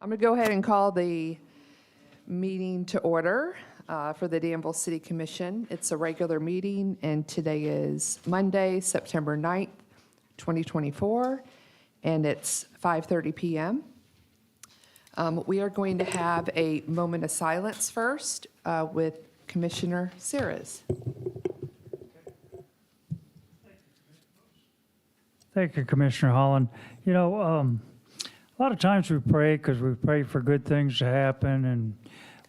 I'm going to go ahead and call the meeting to order for the Danville City Commission. It's a regular meeting, and today is Monday, September 9th, 2024, and it's 5:30 p.m. We are going to have a moment of silence first with Commissioner Sears. Thank you, Commissioner Holland. You know, a lot of times we pray because we pray for good things to happen and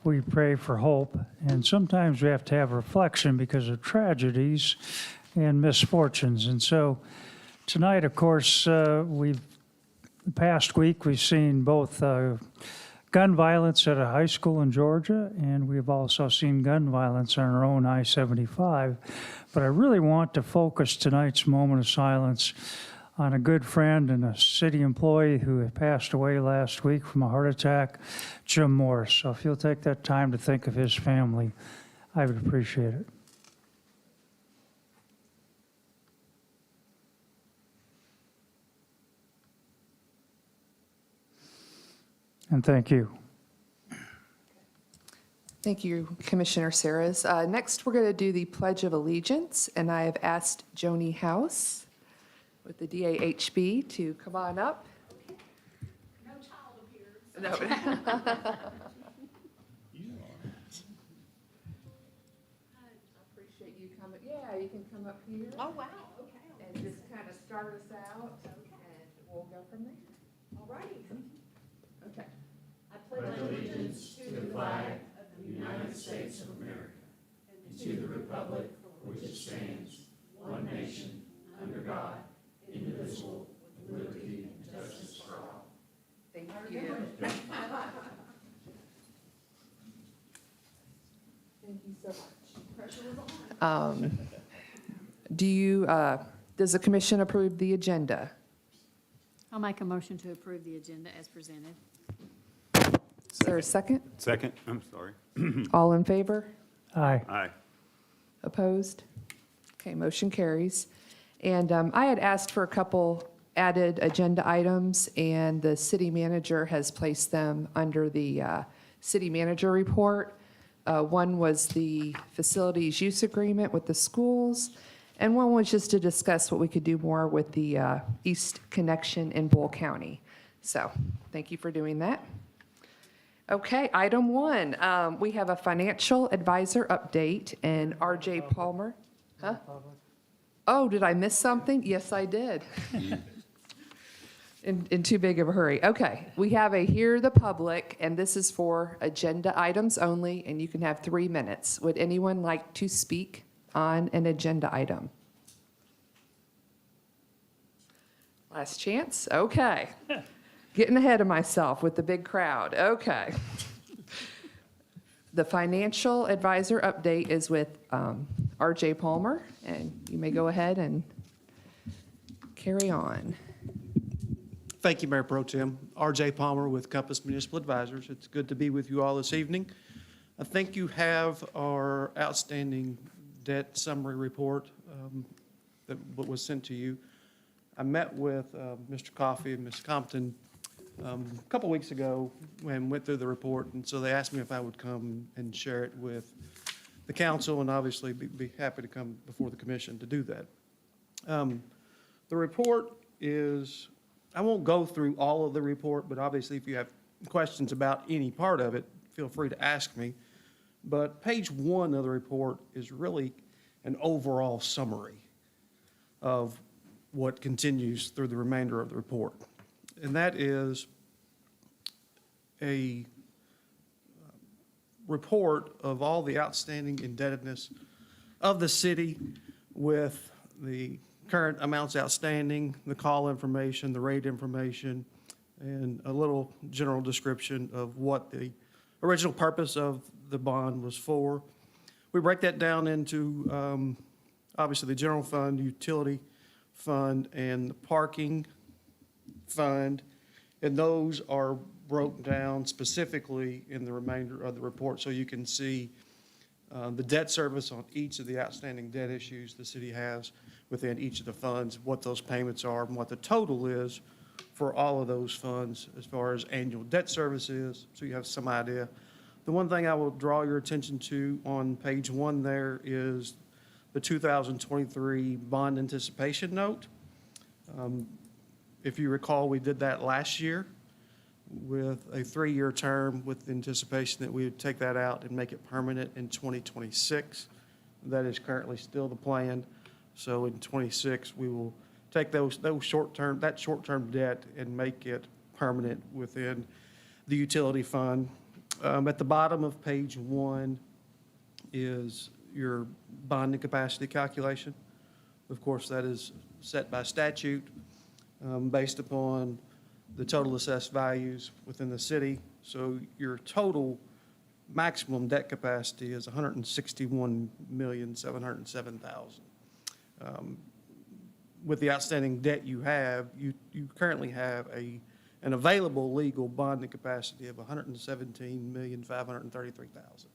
we pray for hope. And sometimes we have to have reflection because of tragedies and misfortunes. And so tonight, of course, the past week we've seen both gun violence at a high school in Georgia, and we've also seen gun violence on our own I-75. But I really want to focus tonight's moment of silence on a good friend and a city employee who had passed away last week from a heart attack, Jim Morris. So if you'll take that time to think of his family, I would appreciate it. And thank you. Thank you, Commissioner Sears. Next, we're going to do the Pledge of Allegiance, and I have asked Joni House with the DAHB to come on up. No child appears. No. I appreciate you coming. Yeah, you can come up here. Oh, wow, okay. And just kind of start us out, and we'll go from there. All righty. Okay. I pledge allegiance to the flag of the United States of America and to the republic for which it stands, one nation, under God, indivisible, with liberty and justice for all. Thank you. Thank you so much. Pressure was on. Does the commission approve the agenda? I'll make a motion to approve the agenda as presented. Is there a second? Second, I'm sorry. All in favor? Aye. Aye. Opposed? Okay, motion carries. And I had asked for a couple added agenda items, and the city manager has placed them under the city manager report. One was the facilities use agreement with the schools, and one was just to discuss what we could do more with the East Connection in Bull County. So thank you for doing that. Okay, item one, we have a financial advisor update, and RJ Palmer. Huh? Oh, did I miss something? Yes, I did. In too big of a hurry. Okay, we have a Hear the Public, and this is for agenda items only, and you can have 3 minutes. Would anyone like to speak on an agenda item? Last chance? Okay. Getting ahead of myself with the big crowd. Okay. The financial advisor update is with RJ Palmer, and you may go ahead and carry on. Thank you, Mayor Pro Tem. RJ Palmer with Compass Municipal Advisors. It's good to be with you all this evening. I think you have our outstanding debt summary report that was sent to you. I met with Mr. Coffey and Ms. Compton a couple weeks ago and went through the report, and so they asked me if I would come and share it with the council, and obviously be happy to come before the commission to do that. The report is, I won't go through all of the report, but obviously if you have questions about any part of it, feel free to ask me. But page 1 of the report is really an overall summary of what continues through the remainder of the report. And that is a report of all the outstanding indebtedness of the city with the current amounts outstanding, the call information, the rate information, and a little general description of what the original purpose of the bond was for. We break that down into obviously the general fund, utility fund, and the parking fund, and those are broken down specifically in the remainder of the report, so you can see the debt service on each of the outstanding debt issues the city has within each of the funds, what those payments are, and what the total is for all of those funds as far as annual debt service is, so you have some idea. The one thing I will draw your attention to on page 1 there is the 2023 bond anticipation note. If you recall, we did that last year with a 3-year term with the anticipation that we would take that out and make it permanent in 2026. That is currently still the plan. So in 26, we will take that short-term debt and make it permanent within the utility fund. At the bottom of page 1 is your bonding capacity calculation. Of course, that is set by statute based upon the total assessed values within the city. So your total maximum debt capacity is $161,707,000. With the outstanding debt you have, you currently have an available legal bonding capacity of $117,533,000.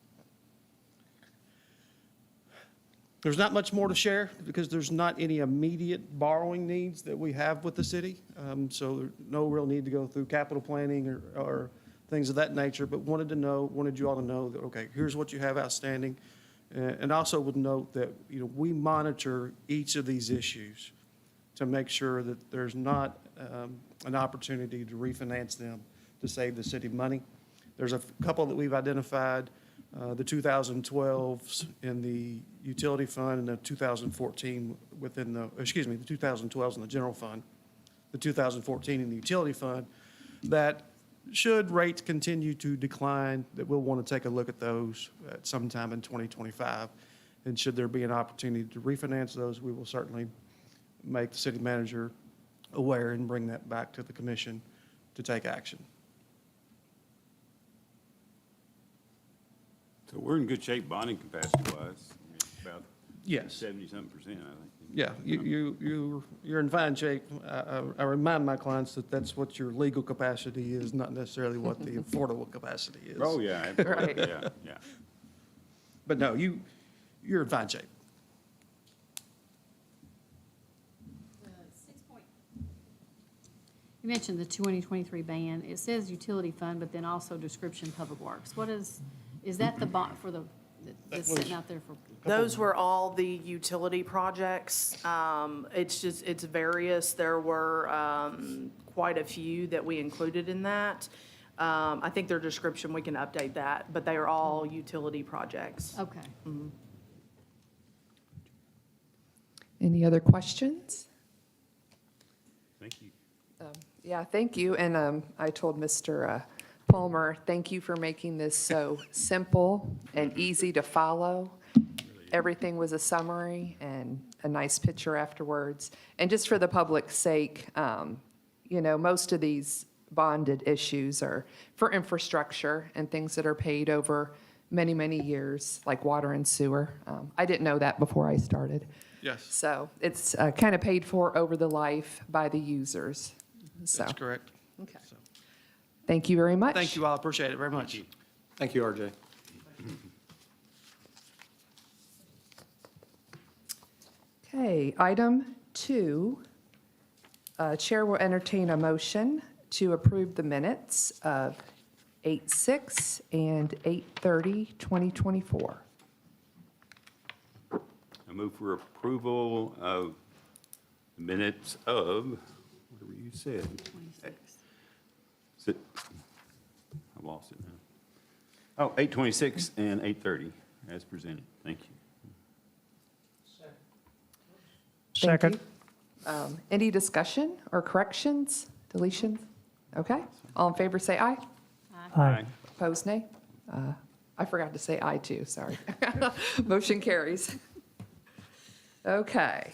There's not much more to share because there's not any immediate borrowing needs that we have with the city. So there's no real need to go through capital planning or things of that nature, but wanted you all to know that, okay, here's what you have outstanding. And also would note that, we monitor each of these issues to make sure that there's not an opportunity to refinance them to save the city money. There's a couple that we've identified, the 2012s in the utility fund and the 2014 the 2012s in the general fund, the 2014 in the utility fund, that should rates continue to decline, that we'll want to take a look at those at some time in 2025. And should there be an opportunity to refinance those, we will certainly make the city manager aware and bring that back to the commission to take action. So we're in good shape bonding capacity-wise, about Yes. 70-something%, I think. Yeah, you're in fine shape. I remind my clients that that's what your legal capacity is, not necessarily what the affordable capacity is. Oh, yeah, absolutely, Right. yeah. But no, you're in fine shape. You mentioned the 2023 ban. It says utility fund, but then also description public works. Is that the bond for that's sitting out there for? Those were all the utility projects. It's various. There were quite a few that we included in that. I think their description, we can update that, but they are all utility projects. Okay. Any other questions? Thank you. Yeah, thank you. And I told Mr. Palmer, thank you for making this so simple and easy to follow. Everything was a summary and a nice picture afterwards. And just for the public's sake, most of these bonded issues are for infrastructure and things that are paid over many, many years, like water and sewer. I didn't know that before I started. Yes, So it's kind of paid for over the life by the users. So, that's correct. okay. So, Thank you very much. thank you all, appreciate it very much. Thank you, RJ. Okay, item 2, Chair will entertain a motion to approve the minutes of 8/6 and 8/30/2024. I move for approval of the minutes of, whatever you said. 26. Is it, I lost it now. Oh, 8:26 and 8:30 as presented. Thank you. Thank Second. you. Any discussion or corrections, deletions? Okay, all in favor say aye. Aye. Opposed, nay? I forgot to say aye too, sorry. Motion carries. Okay.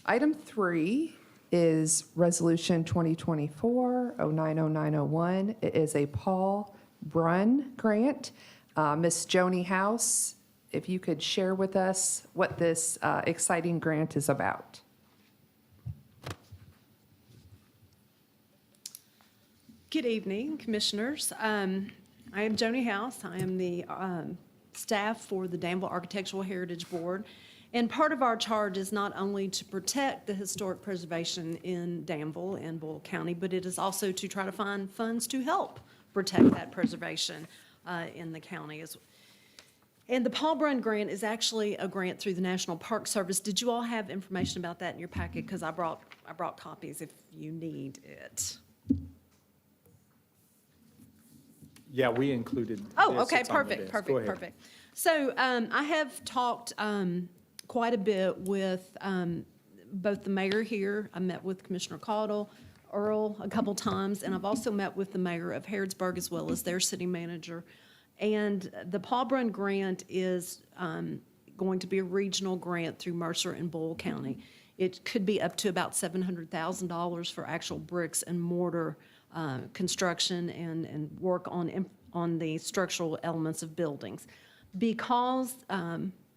Item 3 is Resolution 2024-090901. It is a Paul Brunn grant. Ms. Joni House, if you could share with us what this exciting grant is about. Good evening, Commissioners. I am Joni House. I am the staff for the Danville Architectural Heritage Board, And part of our charge is not only to protect the historic preservation in Danville and Bull County, but it is also to try to find funds to help protect that preservation in the county. And the Paul Brun grant is actually a grant through the National Park Service. Did you all have information about that in your packet? Because I brought copies if you need it. Yeah, we included Oh, this. okay, It's on the perfect, desk. Go ahead. perfect. So I have talked quite a bit with both the mayor here. I met with Commissioner Caudle, Earl a couple times, and I've also met with the mayor of Harrodsburg as well as their city manager. And the Paul Brun grant is going to be a regional grant through Mercer and Bull County. It could be up to about $700,000 for actual bricks and mortar construction and work on the structural elements of buildings. Because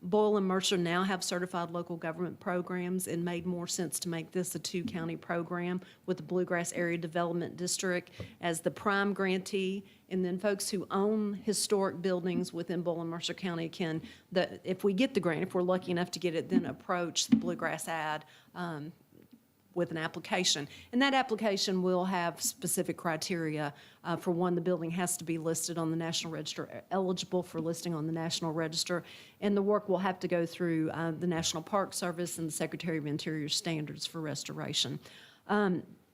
Boyle and Mercer now have certified local government programs, it made more sense to make this a two-county program with the Bluegrass Area Development District as the prime grantee, and then folks who own historic buildings within Boyle and Mercer County can, if we get the grant, if we're lucky enough to get it, then approach the Bluegrass ad with an application. And that application will have specific criteria. For one, the building has to be listed on the National Register, eligible for listing on the National Register, and the work will have to go through the National Park Service and the Secretary of Interior standards for restoration.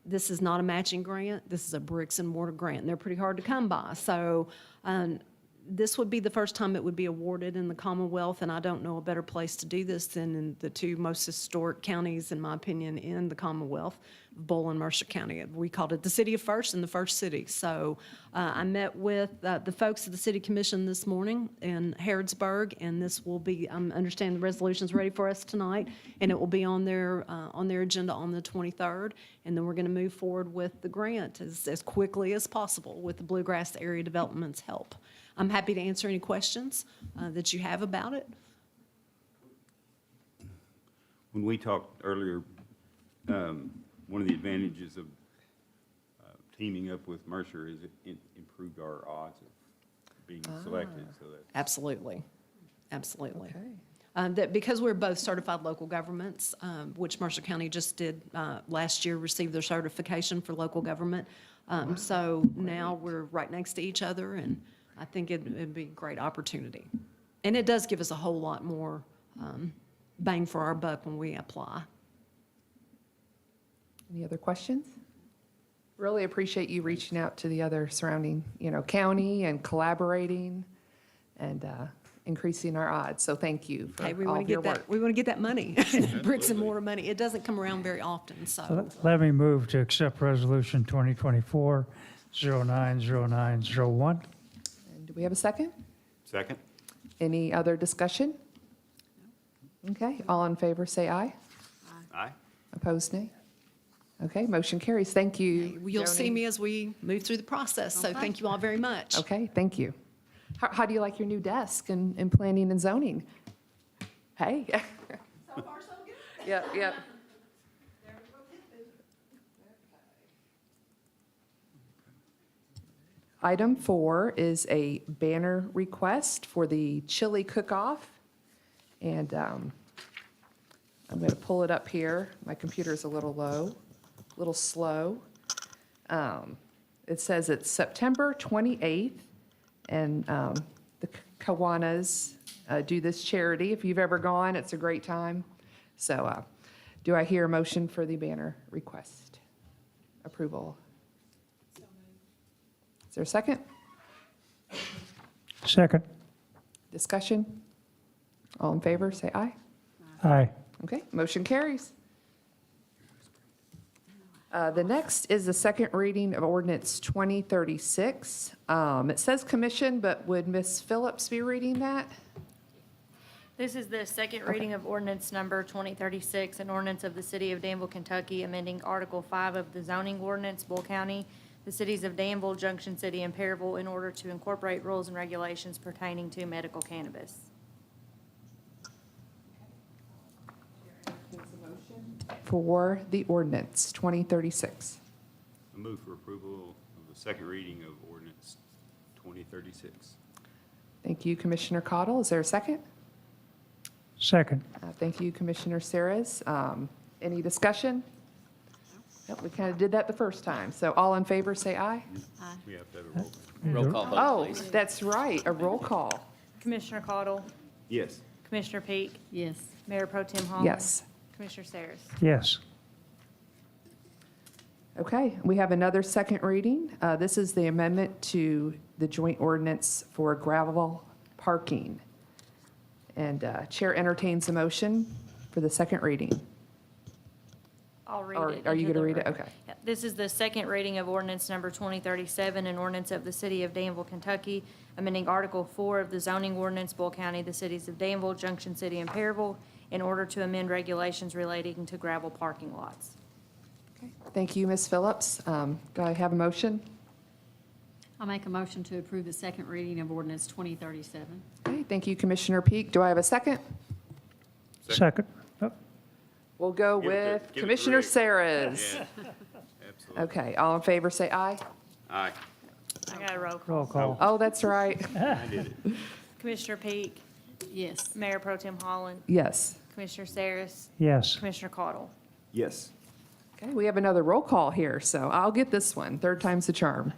This is not a matching grant. This is a bricks and mortar grant, and they're pretty hard to come by. So this would be the first time it would be awarded in the Commonwealth, and I don't know a better place to do this than in the two most historic counties, in my opinion, in the Commonwealth, Bull and Mercer County. We called it the City of First and the First City. So I met with the folks of the City Commission this morning in Harrodsburg, and this will be, I understand the resolution's ready for us tonight, and it will be on their agenda on the 23rd, and then we're going to move forward with the grant as quickly as possible with the Bluegrass Area Development's help. I'm happy to answer any questions that you have about it. When we talked earlier, one of the advantages of teaming up with Mercer is it improved our odds of being selected, so that. Absolutely, absolutely. Okay. That because we're both certified local governments, which Mercer County just did last year, received their certification for local government. So now we're right next to each other, and I think it'd be a great opportunity. And it does give us a whole lot more bang for our buck when we apply. Any other questions? Really appreciate you reaching out to the other surrounding, county and collaborating and increasing our odds. So thank you for Hey, we all want of to your get work. that, we want to get that money, bricks and mortar money. It doesn't come around very often, so. Let me move to accept Resolution 2024-090901. And do we have a second? Second? Any other discussion? Okay, all in favor, say aye. Aye. Opposed, nay? Okay, motion carries. Thank you. You'll see Joni. me as we move through the process, so thank you all very much. Okay, thank you. How do you like your new desk in planning and zoning? Hey. So far, so good. Yep, yep. Item 4 is a banner request for the chili cook-off. And I'm going to pull it up here. My computer's a little slow. It says it's September 28th, and the Kiwanis do this charity. If you've ever gone, it's a great time. So do I hear a motion for the banner request? Approval? Is there a second? Second. Discussion? All in favor, say aye. Aye. Okay, motion carries. The next is the second reading of ordinance 2036. It says commission, but would Ms. Phillips be reading that? This is the second reading of ordinance number 2036, an ordinance of the City of Danville, Kentucky, amending Article 5 of the zoning ordinance, Bull County, the cities of Danville, Junction City, and Perryville in order to incorporate rules and regulations pertaining to medical cannabis. For the ordinance 2036. I move for approval of the second reading of ordinance 2036. Thank you, Commissioner Caudle. Is there a second? Second. Thank you, Commissioner Saras. Any discussion? Nope, we kind of did that the first time. So all in favor, say aye. We have to have a roll call. Roll call vote, Oh, please. that's right, a roll call. Commissioner Caudle, Yes. Commissioner Peak, Yes. Mayor Pro Tem Holland. Yes. Commissioner Saris. Yes. Okay, we have another second reading. This is the amendment to the joint ordinance for gravel parking. And Chair entertains a motion for the second reading. I'll read Or it. are you into going to the read it? record. Okay. Yeah, This is the second reading of ordinance number 2037, an ordinance of the City of Danville, Kentucky, amending Article 4 of the zoning ordinance, Bull County, the cities of Danville, Junction City, and Perryville, in order to amend regulations relating to gravel parking lots. Thank you, Ms. Phillips. Do I have a motion? I'll make a motion to approve the second reading of ordinance 2037. Okay, thank you, Commissioner Peak. Do I have a second? Second. Oh, We'll go Give it to- with give it to Commissioner Rick. Saras. Yeah, absolutely. Okay, all in favor, say aye. Aye. I got a roll call. roll call. Oh, that's right. I did it. Commissioner Peak, Yes. Mayor Pro Tem Holland, Yes. Commissioner Saris, Yes. Commissioner Caudle. Yes. Okay, we have another roll call here, so I'll get this one. Third time's the charm.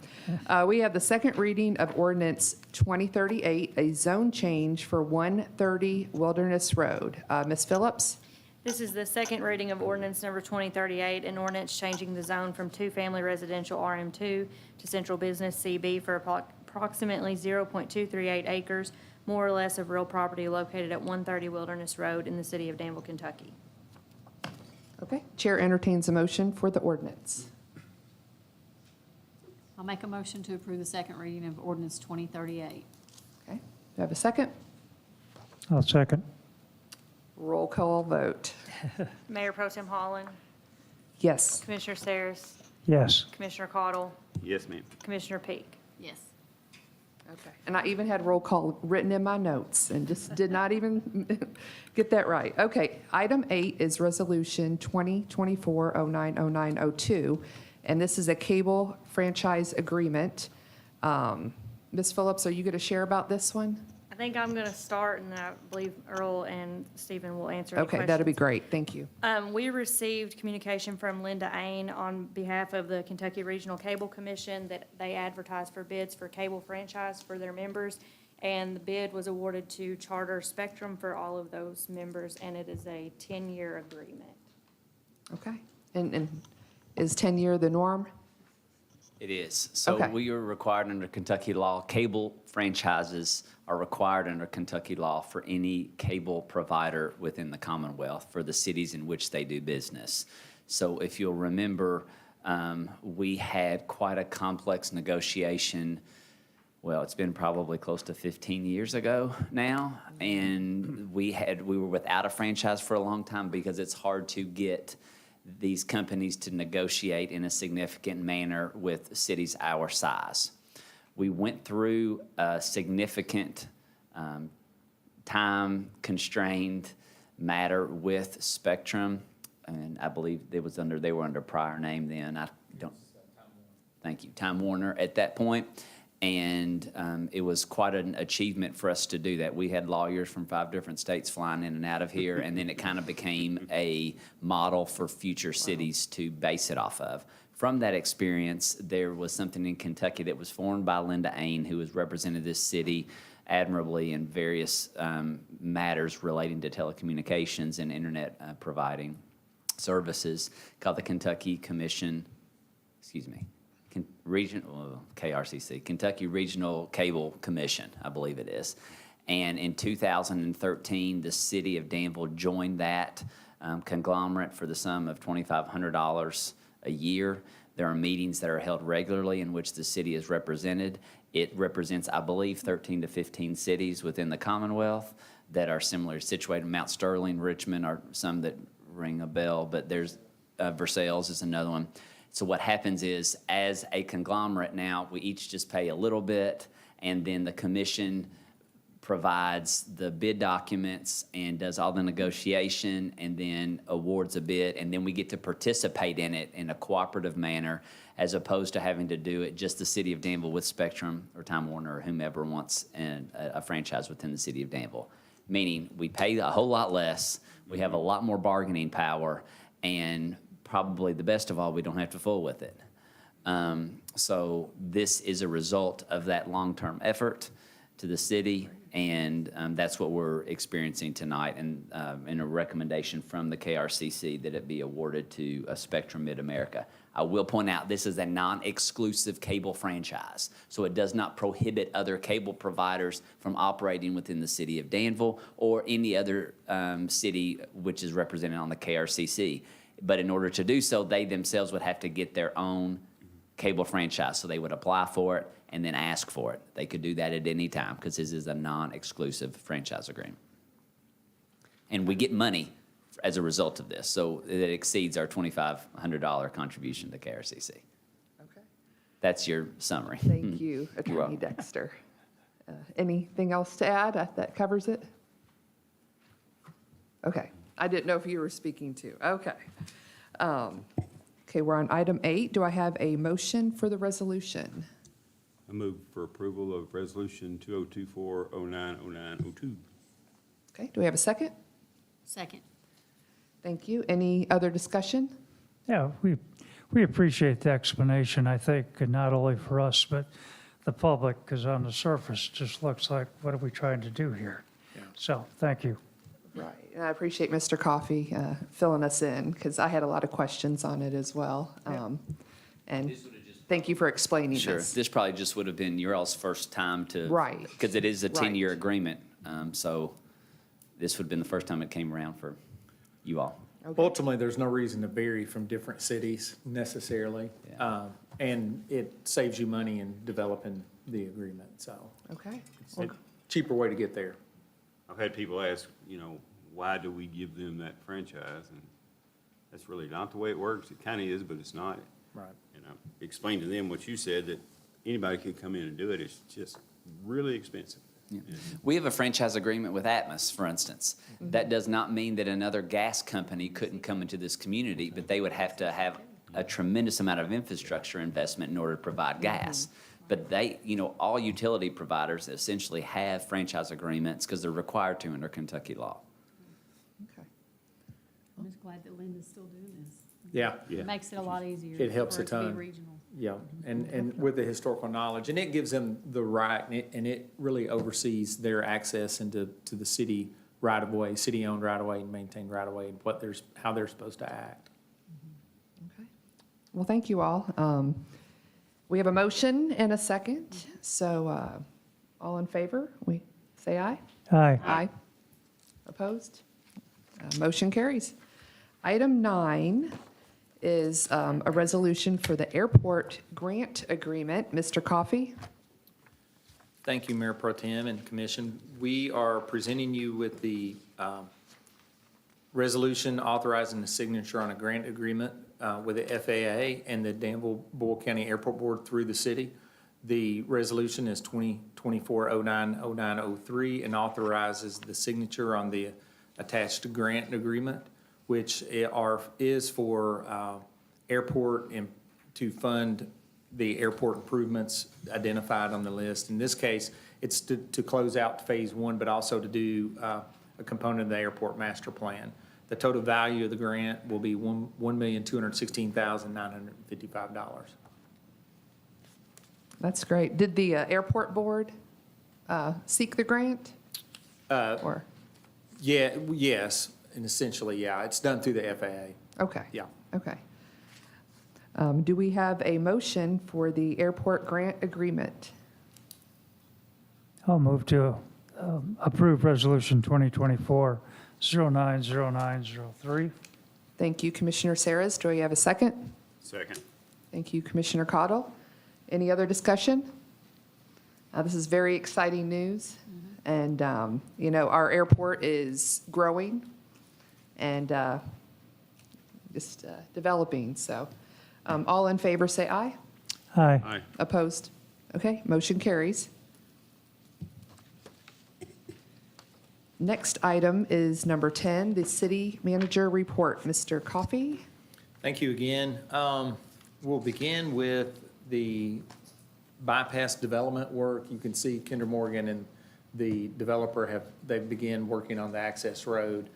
We have the second reading of ordinance 2038, a zone change for 130 Wilderness Road. Ms. Phillips? This is the second reading of ordinance number 2038, an ordinance changing the zone from two-family residential RM2 to central business CB for approximately 0.238 acres, more or less of real property located at 130 Wilderness Road in the city of Danville, Kentucky. Okay, Chair entertains a motion for the ordinance. I'll make a motion to approve the second reading of ordinance 2038. Okay, do I have a second? I'll second. Roll call vote. Mayor Pro Tem Holland, Yes. Commissioner Saris, Yes. Commissioner Caudle, Yes, ma'am. Commissioner Peak. Yes. Okay. And I even had roll call written in my notes and just did not even get that right. Okay, item 8 is resolution 2024-090902, and this is a cable franchise agreement. Ms. Phillips, are you going to share about this one? I think I'm going to start, and I believe Earl and Stephen will answer any Okay, questions. that'd be great. Thank you. We received communication from Linda Ain on behalf of the Kentucky Regional Cable Commission that they advertised for bids for cable franchise for their members. And the bid was awarded to Charter Spectrum for all of those members, and it is a 10-year agreement. Okay. And is 10-year the norm? It is. So Okay. we are required under Kentucky law, cable franchises are required under Kentucky law for any cable provider within the Commonwealth for the cities in which they do business. So if you'll remember, we had quite a complex negotiation. Well, it's been probably close to 15 years ago now, and we were without a franchise for a long time because it's hard to get these companies to negotiate in a significant manner with cities our size. We went through a significant time-constrained matter with Spectrum, and I believe they were under prior name then. Thank you, Time Warner at that point. And it was quite an achievement for us to do that. We had lawyers from 5 different states flying in and out of here, and then it kind of became a model for future cities to base it off of. From that experience, there was something in Kentucky that was formed by Linda Ain, who has represented this city admirably in various matters relating to telecommunications and internet providing services, called the Kentucky Commission, KRCC, Kentucky Regional Cable Commission, I believe it is. And in 2013, the city of Danville joined that conglomerate for the sum of $2,500 a year. There are meetings that are held regularly in which the city is represented. It represents, I believe, 13 to 15 cities within the Commonwealth that are similarly situated. Mount Sterling, Richmond are some that ring a bell, but there's Versailles is another one. So what happens is, as a conglomerate now, we each just pay a little bit, and then the commission provides the bid documents and does all the negotiation and then awards a bid, and then we get to participate in it in a cooperative manner as opposed to having to do it just the city of Danville with Spectrum or Time Warner or whomever wants a franchise within the city of Danville. meaning we pay a whole lot less, we have a lot more bargaining power, and probably the best of all, we don't have to fool with it. So this is a result of that long-term effort to the city, and that's what we're experiencing tonight, and a recommendation from the KRCC that it be awarded to Spectrum Mid-America. I will point out, this is a non-exclusive cable franchise, so it does not prohibit other cable providers from operating within the city of Danville or any other city which is represented on the KRCC. But in order to do so, they themselves would have to get their own cable franchise, so they would apply for it and then ask for it. They could do that at any time because this is a non-exclusive franchise agreement. And we get money as a result of this, so it exceeds our $2,500 contribution to KRCC. Okay. That's your summary. Thank you, Attorney welcome. Dexter. Anything else to add? That covers it? Okay. I didn't know if you were speaking to. Okay. Okay, we're on item 8. Do I have a motion for the resolution? I move for approval of Resolution 2024-09-0902. Okay, do we have a second? Second. Thank you. Any other discussion? Yeah, we appreciate the explanation, I think, and not only for us, but the public, because on the surface, it just looks like, what are we trying to do here? So, thank you. Right, and I appreciate Mr. Coffey filling us in, because I had a lot of questions on it as well. And thank you for explaining Sure. this. This probably just would have been your all's first time to. Right. Because it is a 10-year Right. agreement, so this would have been the first time it came around for you all. Okay. Ultimately, there's no reason to vary from different cities necessarily. Yeah. And it saves you money in developing the agreement, so Okay. it's a cheaper way to get there. I've had people ask, why do we give them that franchise? And that's really not the way it works. It kind of is, but it's not. Right. Explain to them what you said, that anybody could come in and do it. It's just really expensive. Yeah. We have a franchise agreement with Atmos, for instance. That does not mean that another gas company couldn't come into this community, but they would have to have a tremendous amount of infrastructure investment in order to provide gas. But they, all utility providers essentially have franchise agreements because they're required to under Kentucky law. Okay. I'm just glad that Linda's still doing this. Yeah. Yeah. It makes it a lot easier. It helps for a it to be ton. regional. Yeah, and with the historical knowledge, and it gives them the right, and it really oversees their access to the city right-of-way, city-owned right-of-way and maintained right-of-way, and how they're supposed to act. Okay. Well, thank you all. We have a motion and a second, so all in favor, we say aye. Aye. Aye. Opposed? Motion carries. Item 9 is a resolution for the airport grant agreement. Mr. Coffey? Thank you, Mayor Pro Tem and Commission. We are presenting you with the resolution authorizing the signature on a grant agreement with the FAA and the Danville-Boyle County Airport Board through the city. The resolution is 2024-09-0903 and authorizes the signature on the attached grant agreement, which is for airport and to fund the airport improvements identified on the list. In this case, it's to close out Phase 1, but also to do a component of the airport master plan. The total value of the grant will be $1,216,955. That's great. Did the airport board seek the grant? Or, Yeah, yes, and essentially, yeah, it's done through the FAA. okay. Yeah. Okay. Do we have a motion for the airport grant agreement? I'll move to approve Resolution 2024-09-0903. Thank you, Commissioner Saras. Do we have a second? Second. Thank you, Commissioner Cottle. Any other discussion? This is very exciting news. And, our airport is growing and just developing. So all in favor, say aye. Aye. Aye. Opposed? Okay, motion carries. Next item is number 10, the city manager report. Mr. Coffey? Thank you again. We'll begin with the bypass development work. You can see Kinder Morgan and the developer they've began working on the access road.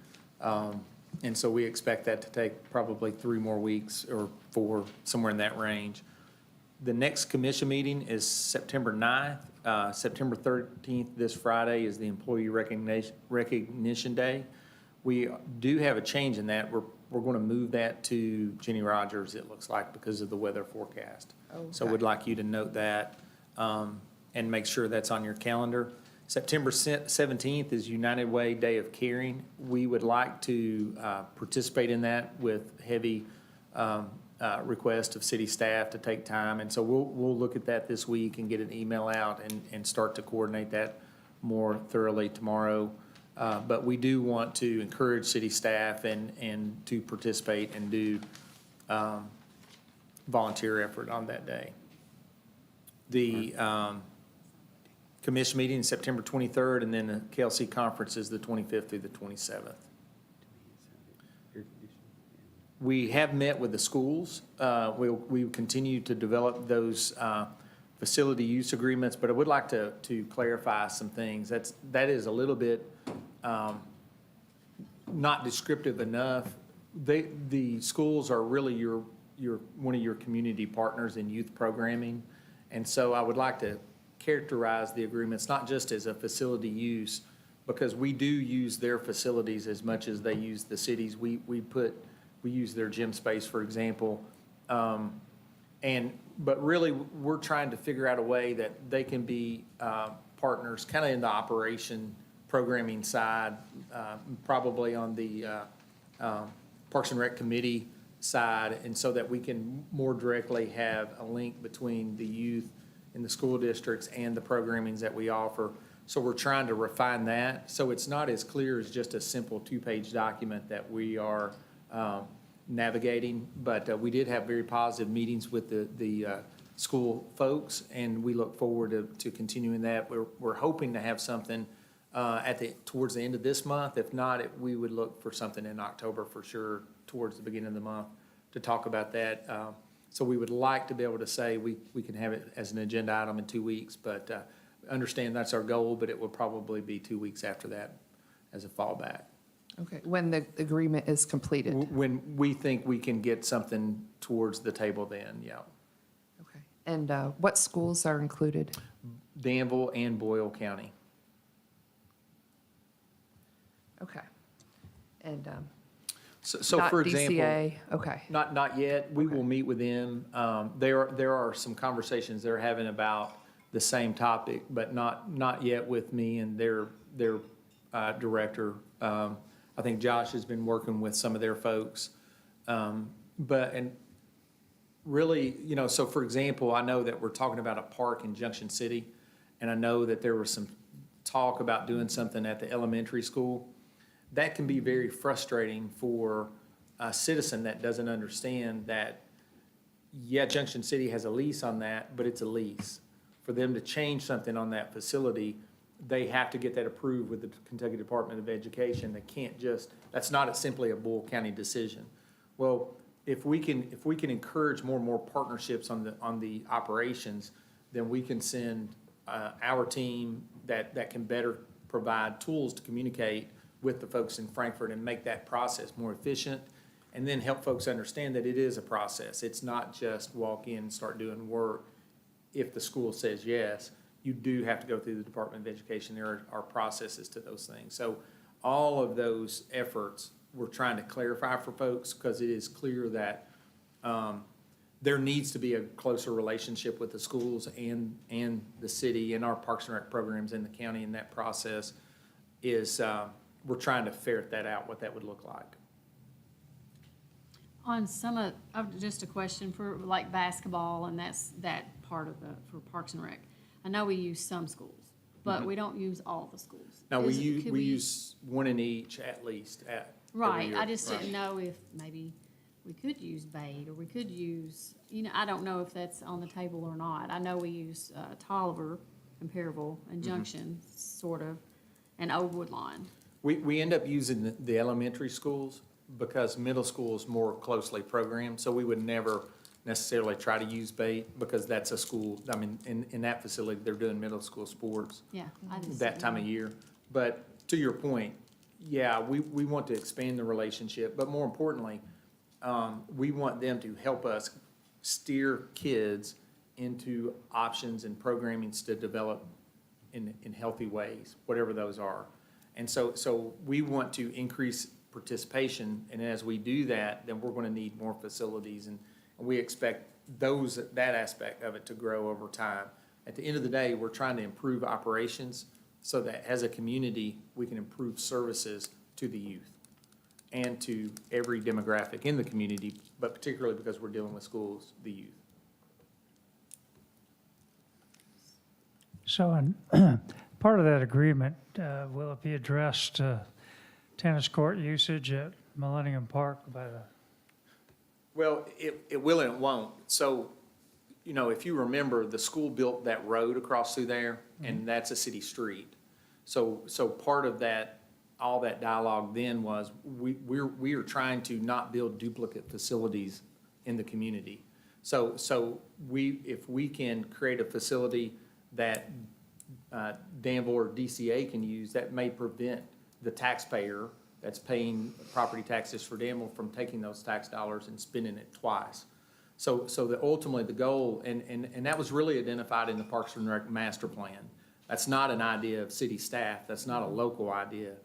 And so we expect that to take probably 3 more weeks or 4, somewhere in that range. The next commission meeting is September 9th. September 13th, this Friday, is the Employee Recognition Day. We do have a change in that. We're going to move that to Jenny Rogers, it looks like, because of the weather forecast. So Okay. we'd like you to note that and make sure that's on your calendar. September 17th is United Way Day of Caring. We would like to participate in that with heavy request of city staff to take time. And so we'll look at that this week and get an email out and start to coordinate that more thoroughly tomorrow. But we do want to encourage city staff and to participate and do volunteer effort on that day. The commission meeting is September 23rd, and then the KLC conference is the 25th through the 27th. We have met with the schools. We continue to develop those facility use agreements, but I would like to clarify some things. That is a little bit not descriptive enough. The schools are really one of your community partners in youth programming, and so I would like to characterize the agreements not just as a facility use, because we do use their facilities as much as they use the cities. We use their gym space, for example. But really, we're trying to figure out a way that they can be partners kind of in the operation programming side, probably on the Parks and Rec Committee side, and so that we can more directly have a link between the youth in the school districts and the programmings that we offer. So we're trying to refine that. So it's not as clear as just a simple 2-page document that we are navigating, but we did have very positive meetings with the school folks, and we look forward to continuing that. We're hoping to have something towards the end of this month. If not, we would look for something in October for sure, towards the beginning of the month, to talk about that. So we would like to be able to say we can have it as an agenda item in 2 weeks, but understand that's our goal, but it will probably be 2 weeks after that as a fallback. Okay, when the agreement is completed. When we think we can get something towards the table then, yeah. Okay. And what schools are included? Danville and Boyle County. Okay. And So not for example. DCA? Okay. Not yet. We Okay. will meet with them. There are some conversations they're having about the same topic, but not yet with me and their director. I think Josh has been working with some of their folks. And really, so for example, I know that we're talking about a park in Junction City, and I know that there was some talk about doing something at the elementary school. That can be very frustrating for a citizen that doesn't understand that, yeah, Junction City has a lease on that, but it's a lease. For them to change something on that facility, they have to get that approved with the Kentucky Department of Education. They can't that's not simply a Bull County decision. Well, if we can encourage more and more partnerships on the operations, then we can send our team that can better provide tools to communicate with the folks in Frankfurt and make that process more efficient, and then help folks understand that it is a process. It's not just walk in and start doing work. If the school says yes, you do have to go through the Department of Education. There are processes to those things. So all of those efforts, we're trying to clarify for folks, because it is clear that there needs to be a closer relationship with the schools and the city and our Parks and Rec programs in the county, and that process is, we're trying to ferret that out, what that would look like. On just a question for like basketball, and that part of for Parks and Rec. I know we use some schools, but we don't use all the schools. Now, we Could use one in each at least every Right, year. I just Right. didn't know if maybe we could use Bade, or we could use, I don't know if that's on the table or not. I know we use Tolliver, Comparable, and Junction, sort of, and Old Woodlawn. We end up using the elementary schools because middle school is more closely programmed, so we would never necessarily try to use bait because that's a school, I mean, in that facility, they're doing middle school sports Yeah. I just- that time of year. But to your point, yeah, we want to expand the relationship, but more importantly, we want them to help us steer kids into options and programmings to develop in healthy ways, whatever those are. And so we want to increase participation, and as we do that, then we're gonna need more facilities, and we expect that aspect of it to grow over time. At the end of the day, we're trying to improve operations so that as a community, we can improve services to the youth and to every demographic in the community, but particularly because we're dealing with schools, the youth. So, in part of that agreement, will it be addressed tennis court usage at Millennium Park by the? Well, it will and it won't. So, if you remember, the school built that road across through there, and that's a city street. So part of that, all that dialogue then was, we are trying to not build duplicate facilities in the community. So if we can create a facility that Danville or DCA can use, that may prevent the taxpayer that's paying property taxes for Danville from taking those tax dollars and spending it twice. So that ultimately the goal, and that was really identified in the Parks and Rec master plan. That's not an idea of city staff. That's not a local idea.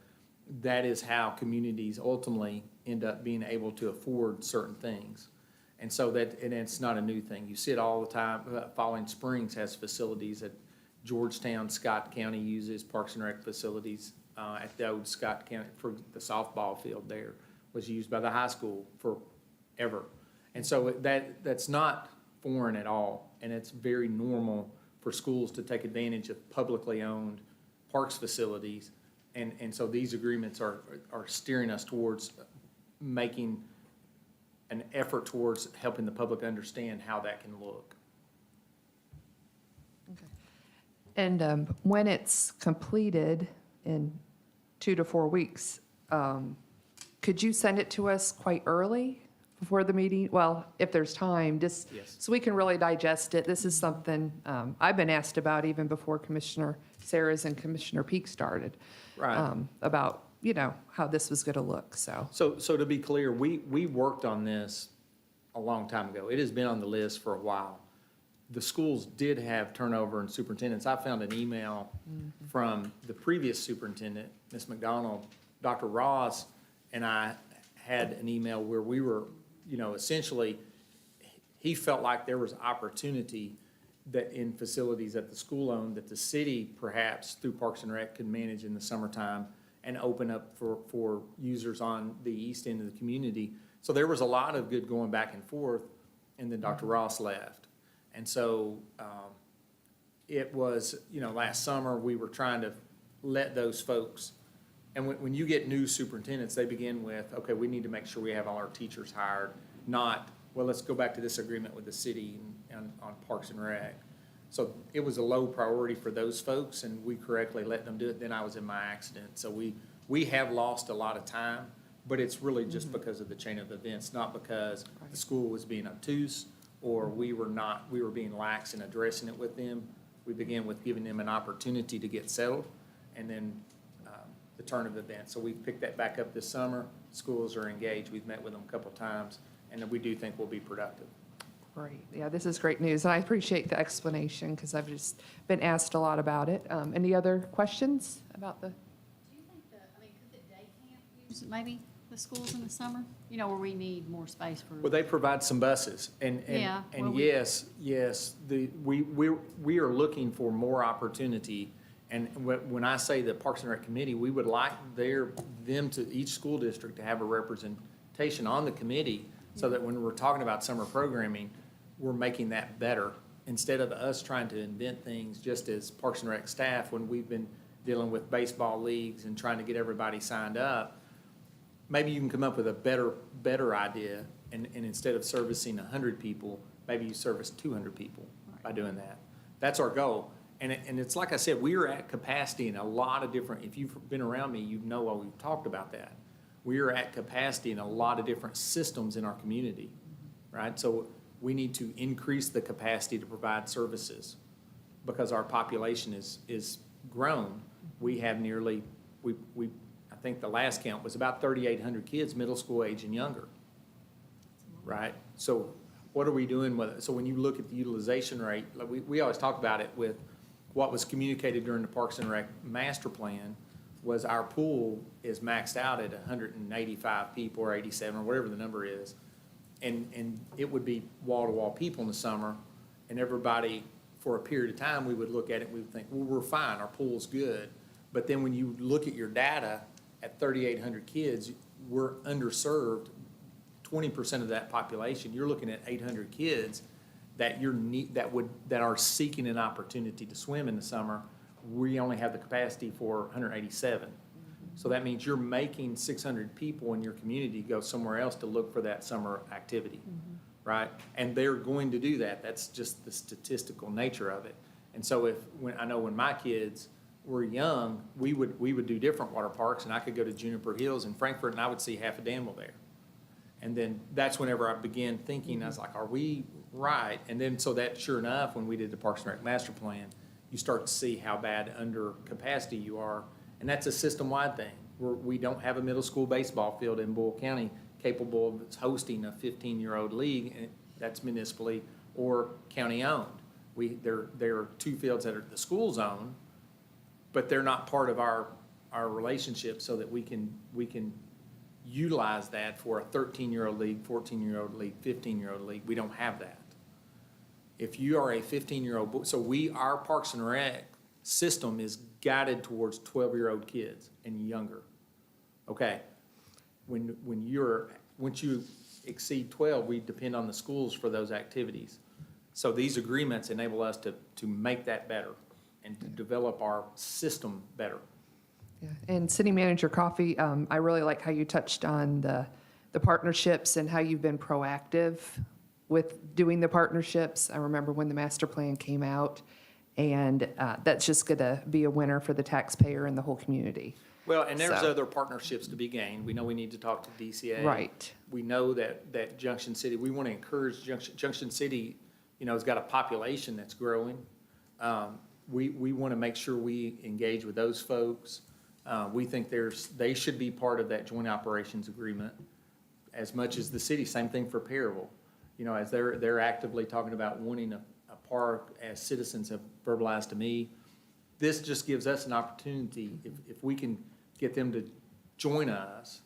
That is how communities ultimately end up being able to afford certain things. And so and it's not a new thing. You see it all the time. Falling Springs has facilities that Georgetown, Scott County uses Parks and Rec facilities at the old Scott County, for the softball field there was used by the high school forever. And so that's not foreign at all, and it's very normal for schools to take advantage of publicly owned parks facilities. And so these agreements are steering us towards making an effort towards helping the public understand how that can look. And when it's completed in 2 to 4 weeks, could you send it to us quite early before the meeting? Well, if there's time, just Yes. so we can really digest it. This is something I've been asked about even before Commissioner Sarah's and Commissioner Peak started. Right. About, how this was going to look, so. So to be clear, we worked on this a long time ago. It has been on the list for a while. The schools did have turnover in superintendents. I found an email from the previous superintendent, Ms. McDonald, Dr. Ross, and I had an email where we were, essentially, he felt like there was opportunity that in facilities that the school owned, that the city perhaps through Parks and Rec could manage in the summertime and open up for users on the east end of the community. So there was a lot of good going back and forth, and then Dr. Ross left. And so it was, last summer, we were trying to let those folks, and when you get new superintendents, they begin with, okay, we need to make sure we have all our teachers hired, not, well, let's go back to this agreement with the city on Parks and Rec. So it was a low priority for those folks, and we correctly let them do it. Then I was in my accident. So we have lost a lot of time, but it's really just because of the chain of events, not because the school was being obtuse or we were being lax in addressing it with them. We began with giving them an opportunity to get settled, and then the turn of events. So we've picked that back up this summer. Schools are engaged. We've met with them a couple of times, and we do think we'll be productive. Great. Yeah, this is great news. And I appreciate the explanation because I've just been asked a lot about it. Any other questions about the? Do you think could the day camp use maybe the schools in the summer? Where we need more space for. Well, they provide some buses, and Yeah, well, yes, we are looking for more opportunity. And when I say the Parks and Rec Committee, we would like each school district to have a representation on the committee, so that when we're talking about summer programming, we're making that better, instead of us trying to invent things just as Parks and Rec staff when we've been dealing with baseball leagues and trying to get everybody signed up. Maybe you can come up with a better idea, and instead of servicing 100 people, maybe you service 200 people by doing that. That's our goal. And it's like I said, we are at capacity in a lot of different, if you've been around me, you know why we've talked about that. We are at capacity in a lot of different systems in our community, right? So we need to increase the capacity to provide services because our population is grown. We have nearly, I think the last count was about 3,800 kids, middle school age and younger, right? So what are we doing with it? So when you look at the utilization rate, like we always talk about it with what was communicated during the Parks and Rec master plan was our pool is maxed out at 185 people or 87 or whatever the number is. And it would be wall-to-wall people in the summer, and everybody, for a period of time, we would look at it, we would think, well, we're fine, our pool's good. But then when you look at your data, at 3,800 kids, we're underserved 20% of that population. You're looking at 800 kids that that are seeking an opportunity to swim in the summer. We only have the capacity for 187. So that means you're making 600 people in your community go somewhere else to look for that summer activity, right? And they're going to do that. That's just the statistical nature of it. And so I know when my kids were young, we would do different water parks, and I could go to Juniper Hills in Frankfurt, and I would see half of Danville there. And then that's whenever I began thinking, I was like, are we right? And then so that, sure enough, when we did the Parks and Rec master plan, you start to see how bad under capacity you are. And that's a system-wide thing. We don't have a middle school baseball field in Bull County capable of hosting a 15-year-old league, and that's municipally or county-owned. There are 2 fields that are the school's own, but they're not part of our relationship so that we can utilize that for a 13-year-old league, 14-year-old league, 15-year-old league. We don't have that. If you are a 15-year-old, so our Parks and Rec system is guided towards 12-year-old kids and younger. Okay, once you exceed 12, we depend on the schools for those activities. So these agreements enable us to make that better and to develop our system better. Yeah, and City Manager Coffey, I really like how you touched on the partnerships and how you've been proactive with doing the partnerships. I remember when the master plan came out, and that's just going to be a winner for the taxpayer and the whole community. Well, and there's So- other partnerships to be gained. We know we need to talk to DCA. Right. We know that Junction City, we want to encourage Junction City, has got a population that's growing. We want to make sure we engage with those folks. We think they should be part of that joint operations agreement as much as the city. Same thing for Perryville. As they're actively talking about wanting a park, as citizens have verbalized to me. This just gives us an opportunity, if we can get them to join us,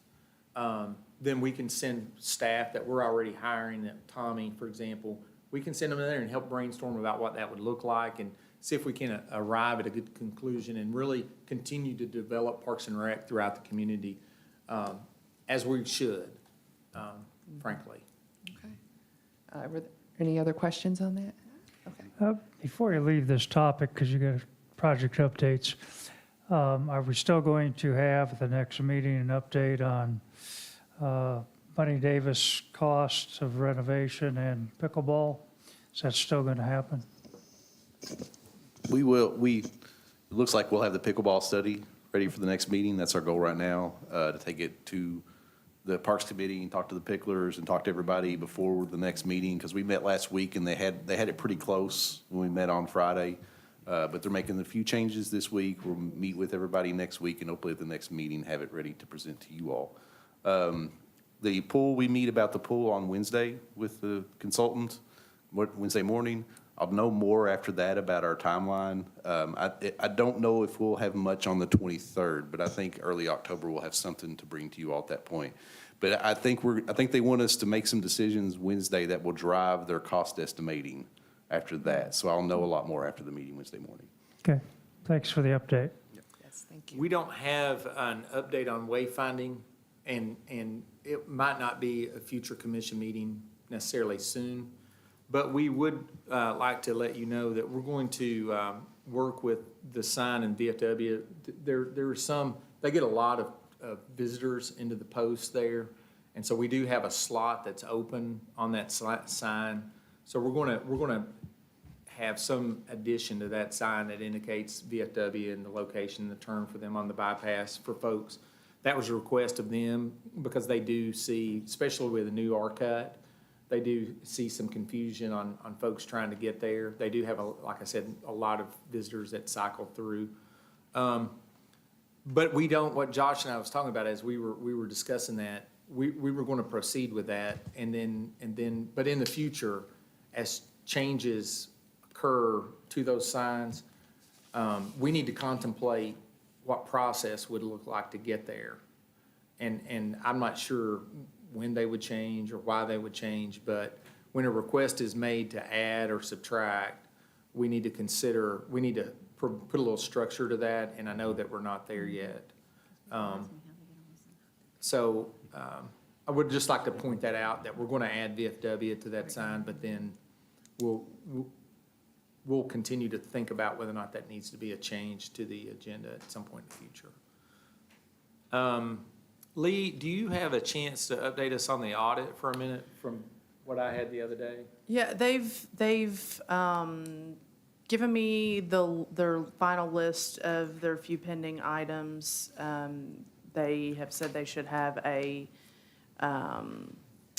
then we can send staff that we're already hiring, that Tommy, for example, we can send them in there and help brainstorm about what that would look like and see if we can arrive at a good conclusion and really continue to develop Parks and Rec throughout the community, as we should, frankly. Okay. Were there any other questions on that? Okay. Before you leave this topic, because you got project updates, are we still going to have at the next meeting an update on Bunny Davis costs of renovation and pickleball? Is that still going to happen? We will, it looks like we'll have the pickleball study ready for the next meeting. That's our goal right now, to take it to the Parks Committee and talk to the picklers and talk to everybody before the next meeting, because we met last week and they had it pretty close when we met on Friday. But they're making a few changes this week. We'll meet with everybody next week and hopefully at the next meeting have it ready to present to you all. The pool, we meet about the pool on Wednesday with the consultant, Wednesday morning. I'll know more after that about our timeline. I don't know if we'll have much on the 23rd, but I think early October we'll have something to bring to you all at that point. But I think they want us to make some decisions Wednesday that will drive their cost estimating after that. So I'll know a lot more after the meeting Wednesday morning. Okay, thanks for the update. Yes, thank you. We don't have an update on wayfinding, and it might not be a future commission meeting necessarily soon, but we would like to let you know that we're going to work with the sign and VFW. There are some, they get a lot of visitors into the post there, and so we do have a slot that's open on that sign. So we're gonna have some addition to that sign that indicates VFW and the location, the turn for them on the bypass for folks. That was a request of them because they do see, especially with a new R-cut, They do see some confusion on folks trying to get there. They do have, like I said, a lot of visitors that cycle through. But we don't, what Josh and I was talking about as we were discussing that, we were going to proceed with that. And then, but in the future, as changes occur to those signs, we need to contemplate what process would look like to get there. And I'm not sure when they would change or why they would change, but when a request is made to add or subtract, we need to put a little structure to that, and I know that we're not there yet. So I would just like to point that out, that we're going to add VFW to that sign, but then we'll continue to think about whether or not that needs to be a change to the agenda at some point in the future. Lee, do you have a chance to update us on the audit for a minute from what I had the other day? Yeah, they've given me their final list of their few pending items. They have said they should have a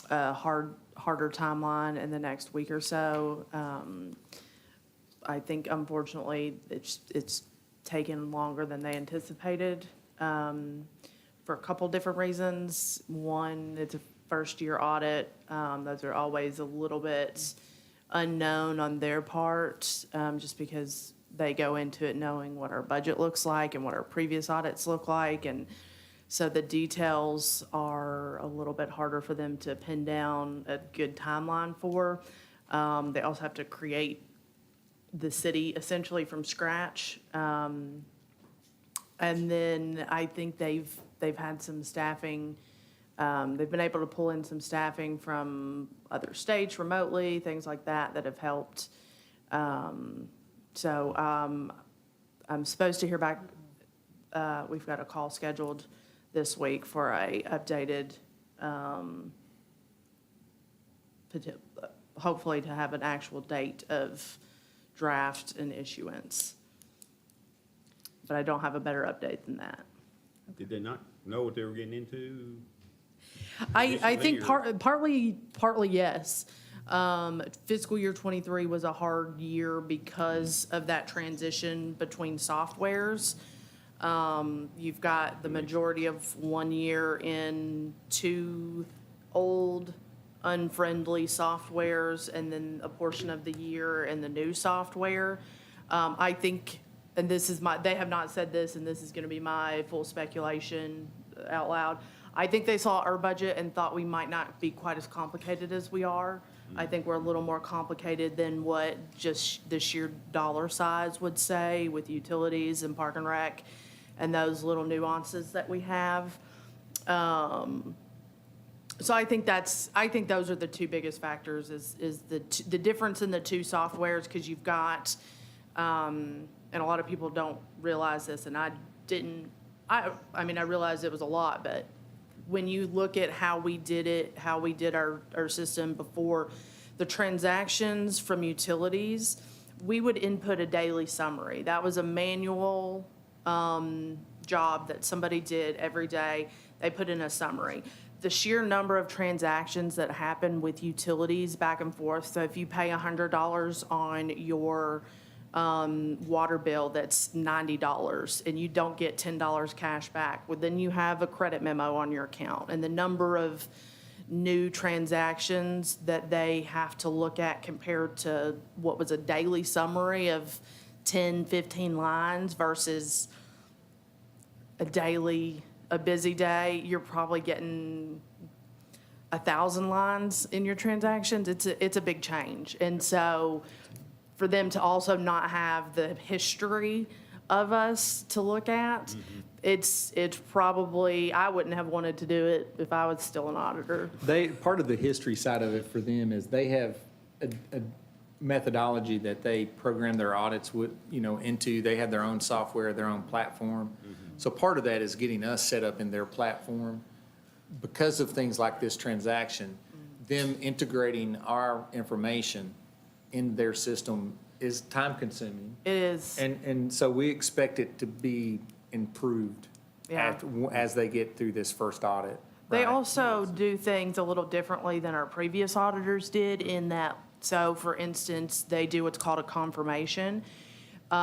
harder timeline in the next week or so. I think unfortunately it's taken longer than they anticipated. For a couple different reasons. One, it's a first-year audit. Those are always a little bit unknown on their part, just because they go into it knowing what our budget looks like and what our previous audits look like. And so the details are a little bit harder for them to pin down a good timeline for. They also have to create the city essentially from scratch. And then I think they've had some staffing, they've been able to pull in some staffing from other states remotely, things like that have helped. So I'm supposed to hear back, we've got a call scheduled this week for a updated, hopefully to have an actual date of draft and issuance. But I don't have a better update than that. Did they not know what they were getting into? I think Recently, partly yes. Fiscal year '23 was a hard year because of that transition between softwares. You've got the majority of 1 year in 2 old, unfriendly softwares, and then a portion of the year in the new software. I think, and this is they have not said this, and this is gonna be my full speculation out loud. I think they saw our budget and thought we might not be quite as complicated as we are. I think we're a little more complicated than what just the sheer dollar size would say with utilities and park and rec and those little nuances that we have. So I think those are the two biggest factors is the difference in the two softwares, because you've got, and a lot of people don't realize this, and I didn't, I mean, I realized it was a lot, but when you look at how we did it, how we did our system before, the transactions from utilities, we would input a daily summary. That was a manual job that somebody did every day. They put in a summary. The sheer number of transactions that happen with utilities back and forth, so if you pay $100 on your water bill, that's $90, and you don't get $10 cash back, well, then you have a credit memo on your account. And the number of new transactions that they have to look at compared to what was a daily summary of 10, 15 lines versus a busy day, you're probably getting 1,000 lines in your transactions. It's a big change. And so for them to also not have the history of us to look at, it's probably, I wouldn't have wanted to do it if I was still an auditor. Part of the history side of it for them is they have a methodology that they program their audits with, into. They have their own software, their own platform. So part of that is getting us set up in their platform. Because of things like this transaction, them integrating our information in their system is time consuming. It is. And so we expect it to be improved Yeah. as they get through this first audit. They right? also do things a little differently than our previous auditors did in that, so for instance, they do what's called a confirmation. A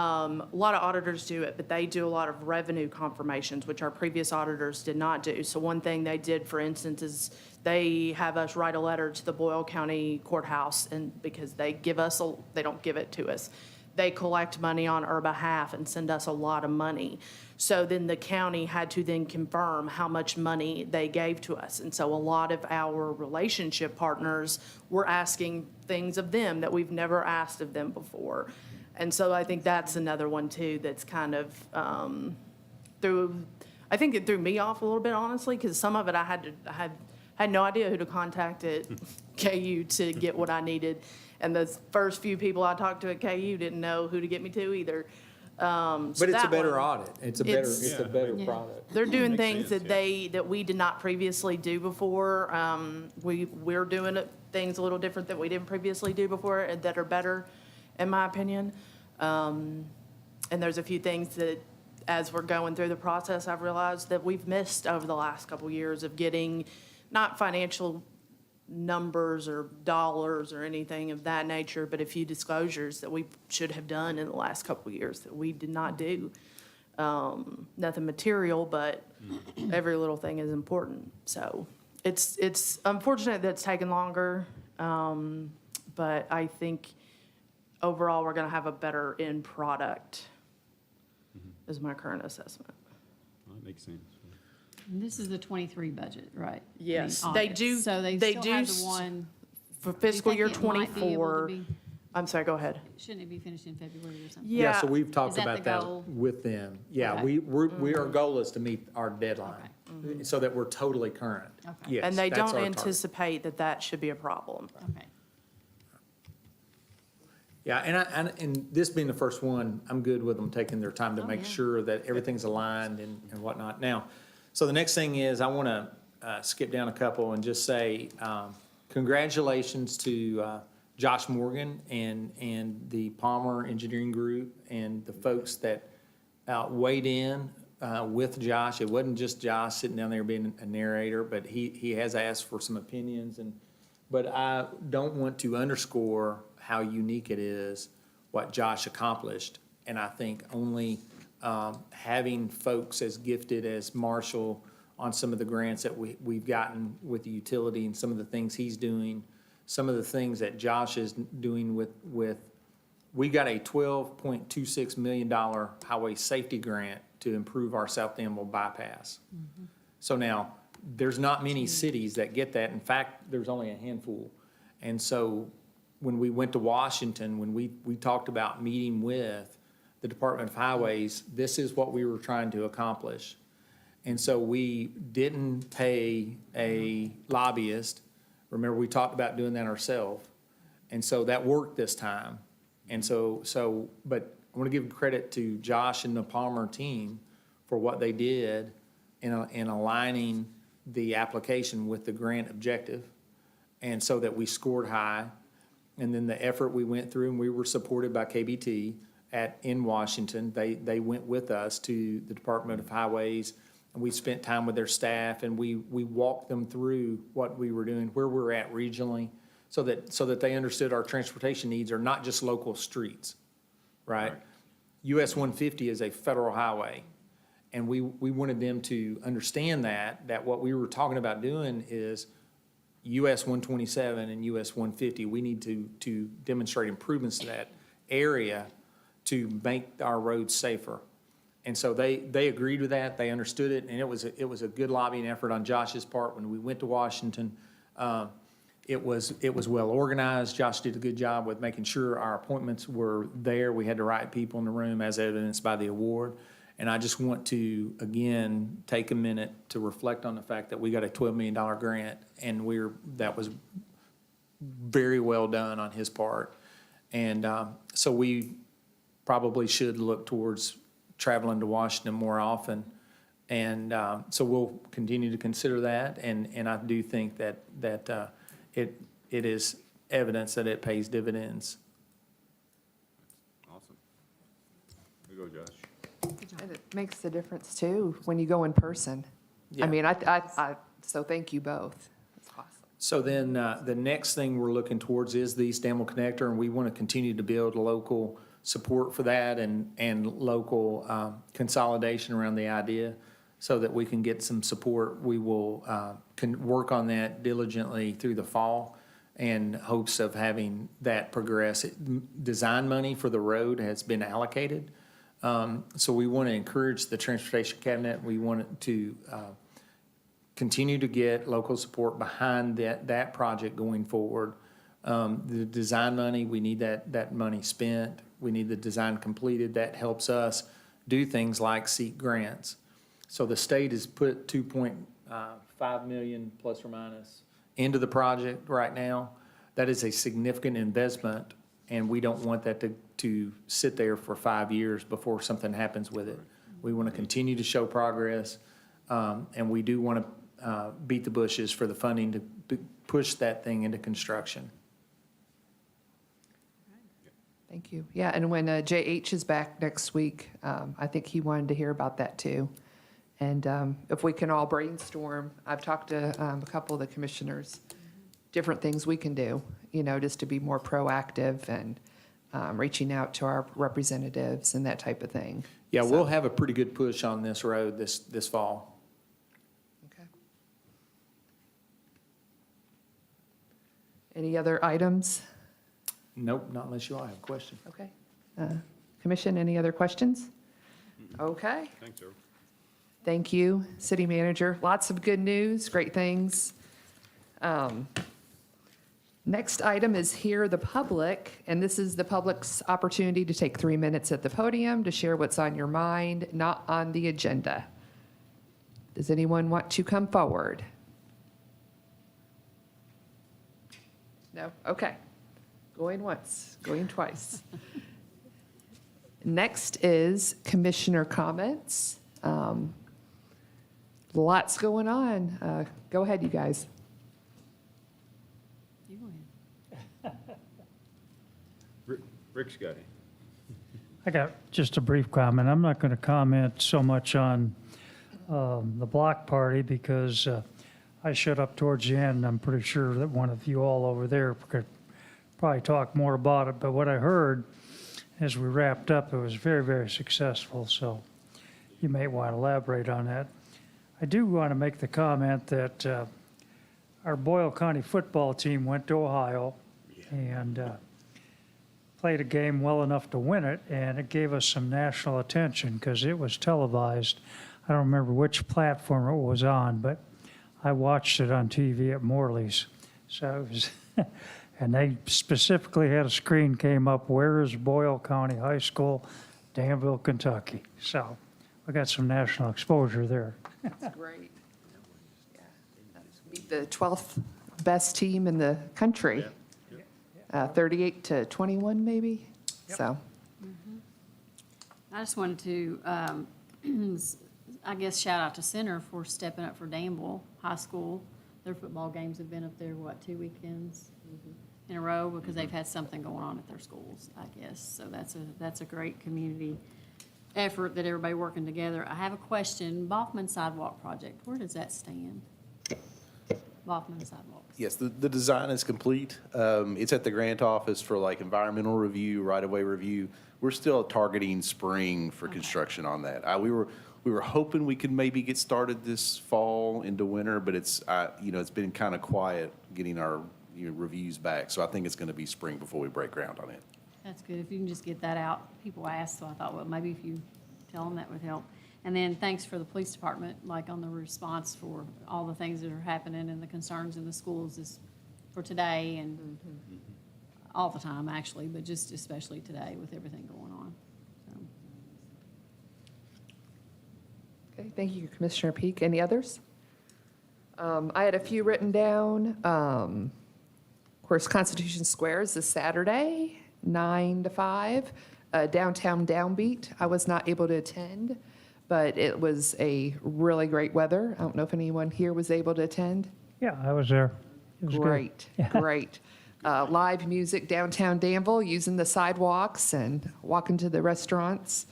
lot of auditors do it, but they do a lot of revenue confirmations, which our previous auditors did not do. So one thing they did, for instance, is they have us write a letter to the Boyle County Courthouse, and because they give us, they don't give it to us. They collect money on our behalf and send us a lot of money. So then the county had to then confirm how much money they gave to us. And so a lot of our relationship partners were asking things of them that we've never asked of them before. And so I think that's another one too, that's kind of, I think it threw me off a little bit, honestly, because some of it I had no idea who to contact at KU to get what I needed. And the first few people I talked to at KU didn't know who to get me to either. But it's a better audit. It's a better Yeah. product. They're doing Makes things sense, that we did not previously do before. We're doing things a little different that we didn't previously do before and that are better, in my opinion. And there's a few things that, as we're going through the process, I've realized that we've missed over the last couple years of getting, not financial numbers or dollars or anything of that nature, but a few disclosures that we should have done in the last couple of years that we did not do. Nothing material, but every little thing is important. So it's unfortunate that it's taken longer, but I think overall we're gonna have a better end product, is my current assessment. That makes sense. And this is the 23 budget, right? Yes, I mean, they audit. do- So they they still do have s- the one. For do you fiscal think year it might be able to 24, be- I'm sorry, go ahead. Shouldn't it be finished in February or something? Yeah. So we've talked Is that about the that goal? with them. Yeah, Okay. our goal is to meet our deadline, so that we're totally current. Okay. Yes, And they that's don't our target. anticipate that that should be a problem. Okay. Yeah, and this being the first one, I'm good with them taking their time to Oh, make yeah. sure that everything's aligned and whatnot. Now, so the next thing is, I want to skip down a couple and just say, congratulations to Josh Morgan and the Palmer Engineering Group and the folks that weighed in with Josh. It wasn't just Josh sitting down there being a narrator, but he has asked for some opinions. But I don't want to underscore how unique it is what Josh accomplished. And I think only having folks as gifted as Marshall on some of the grants that we've gotten with the utility and some of the things he's doing, some of the things that Josh is doing with we got a $12.26 million highway safety grant to improve our South Danville bypass. So now, there's not many cities that get that. In fact, there's only a handful. And so when we went to Washington, when we talked about meeting with the Department of Highways, this is what we were trying to accomplish. And so we didn't pay a lobbyist. Remember, we talked about doing that ourselves. And so that worked this time. And but I want to give credit to Josh and the Palmer team for what they did in aligning the application with the grant objective. And so that we scored high. And then the effort we went through, and we were supported by KBT in Washington. They went with us to the Department of Highways, and we spent time with their staff, and we walked them through what we were doing, where we're at regionally, so that they understood our transportation needs are not just local streets, right? US 150 is a federal highway, and we wanted them to understand that what we were talking about doing is US 127 and US 150. We need to demonstrate improvements to that area to make our roads safer. And so they agreed with that, they understood it, and it was a good lobbying effort on Josh's part. When we went to Washington, it was well organized. Josh did a good job with making sure our appointments were there. We had the right people in the room, as evidenced by the award. And I just want to, again, take a minute to reflect on the fact that we got a $12 million grant, and that was very well done on his part. And so we probably should look towards traveling to Washington more often. And so we'll continue to consider that. And I do think that it is evidence that it pays dividends. Awesome. There you go, Josh. And it makes a difference too, when you go in person. Yeah. I mean, I So thank you both. That's awesome. So then, the next thing we're looking towards is the East Danville Connector, and we want to continue to build local support for that and local consolidation around the idea so that we can get some support. We will can work on that diligently through the fall in hopes of having that progress. Design money for the road has been allocated. So we want to encourage the Transportation Cabinet. We want it to continue to get local support behind that project going forward. The design money, we need that money spent. We need the design completed. That helps us do things like seek grants. So the state has put 2.5 million plus or minus into the project right now. That is a significant investment, and we don't want that to sit there for 5 years before something happens with it. We want to continue to show progress, and we do want to beat the bushes for the funding to push that thing into construction. Thank you. Yeah, and when JH is back next week, I think he wanted to hear about that too. And if we can all brainstorm, I've talked to a couple of the commissioners, different things we can do, just to be more proactive and reaching out to our representatives and that type of thing. Yeah, we'll have a pretty good push on this road this fall. Okay. Any other items? Nope, not unless you all have a question. Okay. Commission, any other questions? Okay. Thanks, sir. Thank you, City Manager. Lots of good news, great things. Next item is Hear the Public, and this is the public's opportunity to take 3 minutes at the podium to share what's on your mind, not on the agenda. Does anyone want to come forward? No? Okay. Going once, going twice. Next is commissioner comments. Lots going on. Go ahead, you guys. You go ahead. Rick's got it. I got just a brief comment. I'm not going to comment so much on the block party because I showed up towards the end. I'm pretty sure that one of you all over there could probably talk more about it. But what I heard as we wrapped up, it was very, very successful. So you may want to elaborate on that. I do want to make the comment that our Boyle County football team went to Ohio and played a game well enough to win it, and it gave us some national attention because it was televised. I don't remember which platform it was on, but I watched it on TV at Morley's. So it was, and they specifically had a screen came up, where is Boyle County High School, Danville, Kentucky. So we got some national exposure there. That's great. Yeah. Beat the 12th best team in the country. 38-21 maybe, so. I just wanted to, I guess, shout out to Center for stepping up for Danville High School. Their football games have been up there, 2 weekends in a row because they've had something going on at their schools, I guess. So that's a great community effort that everybody working together. I have a question. Boffman Sidewalk Project, where does that stand? Boffman Sidewalks. Yes, the design is complete. It's at the grant office for like environmental review, right-of-way review. We're still targeting spring for construction on that. We were hoping we could maybe get started this fall into winter, but it's been kind of quiet getting our reviews back. So I think it's going to be spring before we break ground on it. That's good. If you can just get that out. People ask, so I thought, well, maybe if you tell them that would help. And then thanks for the police department, like on the response for all the things that are happening and the concerns in the schools is for today and all the time, actually, but just especially today with everything going on. So. Okay, thank you, Commissioner Peak. Any others? I had a few written down. Of course, Constitution Square is this Saturday, 9 to 5. Downtown Downbeat, I was not able to attend, but it was a really great weather. I don't know if anyone here was able to attend. Yeah, I was there. It was good. Great, great. Live music downtown Danville, using the sidewalks and walking to the restaurants.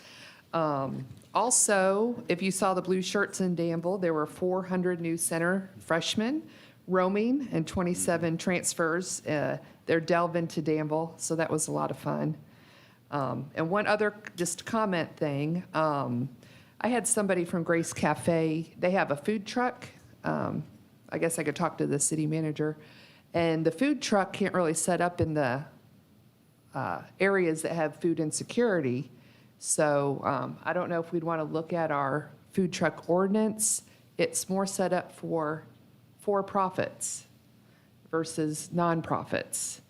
Also, if you saw the blue shirts in Danville, there were 400 new center freshmen roaming and 27 transfers. They're delving to Danville, so that was a lot of fun. And one other just comment thing, I had somebody from Grace Cafe, they have a food truck. I guess I could talk to the city manager. And the food truck can't really set up in the areas that have food insecurity. So I don't know if we'd want to look at our food truck ordinance. It's more set up for profits versus nonprofits.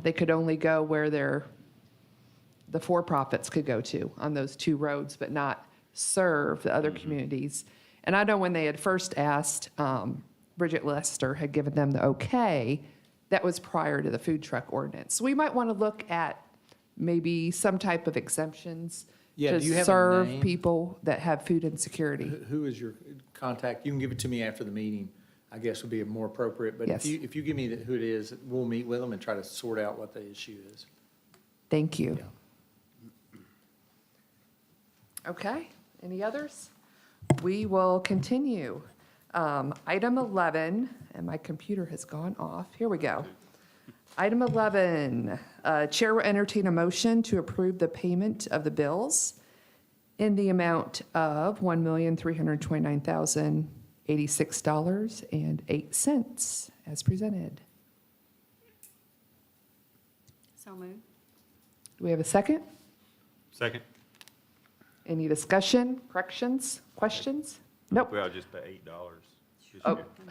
They could only go where the for-profits could go to on those two roads, but not serve the other communities. And I know when they had first asked, Bridget Lester had given them the okay. That was prior to the food truck ordinance. So we might want to look at maybe some type of exemptions Yeah, do you to have a serve name? people that have food insecurity. Who is your contact? You can give it to me after the meeting, I guess would be more appropriate. But Yes. if you give me who it is, we'll meet with them and try to sort out what the issue is. Thank you. Yeah. Okay, any others? We will continue. Item 11, and my computer has gone off. Here we go. Item 11, Chair will entertain a motion to approve the payment of the bills in the amount of $1,329,086.08 as presented. So moved. Do we have a second? Second. Any discussion, corrections, questions? Nope. Well, just pay $8. Just Oh. let the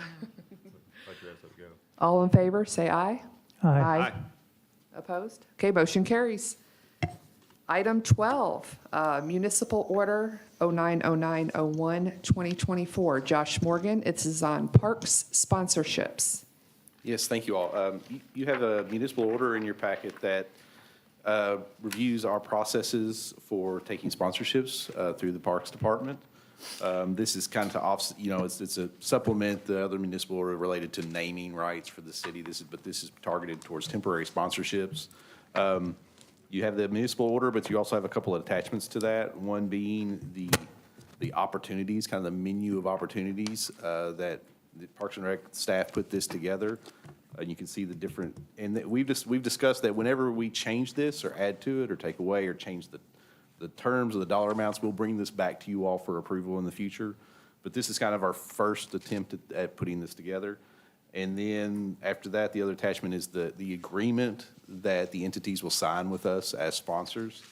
rest of it go. All in favor, say aye. Aye. Opposed? Okay, motion carries. Item 12, municipal order 090901-2024. Josh Morgan, it is on parks sponsorships. Yes, thank you all. You have a municipal order in your packet that reviews our processes for taking sponsorships through the Parks Department. This is kind of to offset, it's a supplement the other municipal order related to naming rights for the city. But this is targeted towards temporary sponsorships. You have the municipal order, but you also have a couple of attachments to that. One being the opportunities, kind of the menu of opportunities that the Parks and Rec staff put this together. And you can see the different, and we've discussed that whenever we change this or add to it or take away or change the terms of the dollar amounts, we'll bring this back to you all for approval in the future. But this is kind of our first attempt at putting this together. And then after that, the other attachment is the agreement that the entities will sign with us as sponsors.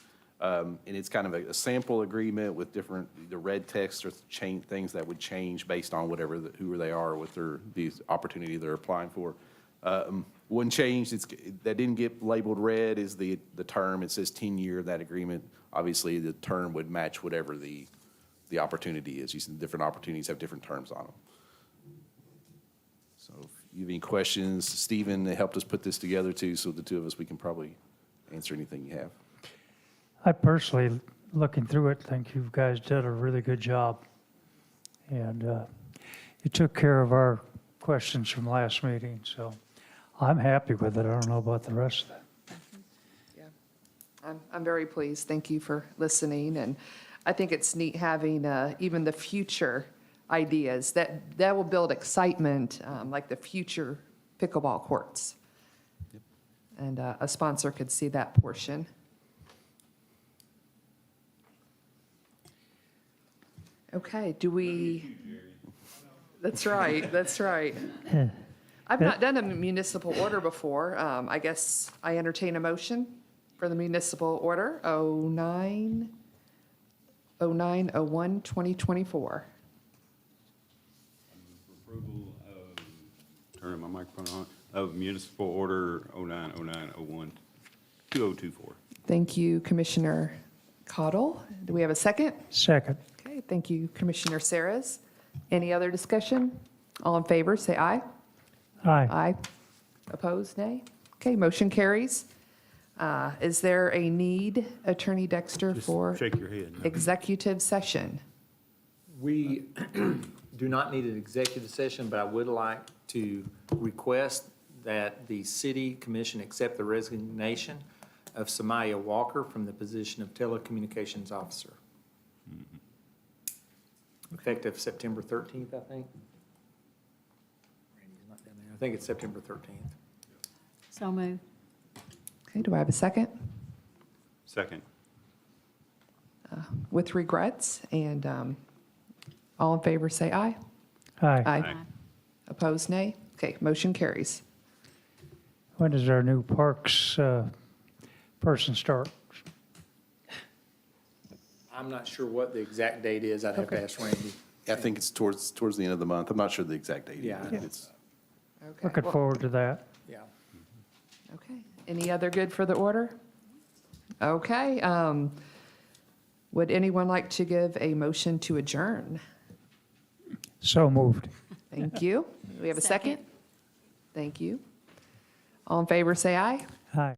And it's kind of a sample agreement with the red text or things that would change based on who they are with these opportunity they're applying for. One change that didn't get labeled red is the term. It says 10-year, that agreement. Obviously, the term would match whatever the opportunity is. You see, different opportunities have different terms on them. So if you have any questions, Stephen helped us put this together too, so the two of us, we can probably answer anything you have. I personally, looking through it, think you guys did a really good job. And you took care of our questions from last meeting, so I'm happy with it. I don't know about the rest of it. Yeah, I'm very pleased. Thank you for listening. And I think it's neat having even the future ideas that will build excitement, like the future pickleball courts. Yep. And a sponsor could see that portion. Okay, do we? That's right, that's right. I've not done a municipal order before. I guess I entertain a motion for the municipal order 0901-2024. Approval of, turning my microphone on, of municipal order 090901-2024. Thank you, Commissioner Cottle. Do we have a second? Second. Okay, thank you, Commissioner Saras. Any other discussion? All in favor, say aye. Aye. Aye. Opposed, nay? Okay, motion carries. Is there a need, Attorney Dexter, Just for shake your head. executive session? We do not need an executive session, but I would like to request that the city commission accept the resignation of Samaya Walker from the position of telecommunications officer. effective September 13th, I think. Randy's not down there. I think it's September 13th. So moved. Okay, do I have a second? Second. With regrets, and all in favor say aye. Hi. Aye. Opposed, nay. Okay, motion carries. When does our new parks person start? I'm not sure what the exact date is. I'd have to ask Randy. I think it's towards the end of the month. I'm not sure the exact date. Yeah. It's Okay. Looking forward to that. Yeah. Okay, any other good for the order? Okay, would anyone like to give a motion to adjourn? So moved. Thank you. Do we have a second? Second. Thank you. All in favor, say aye. Hi.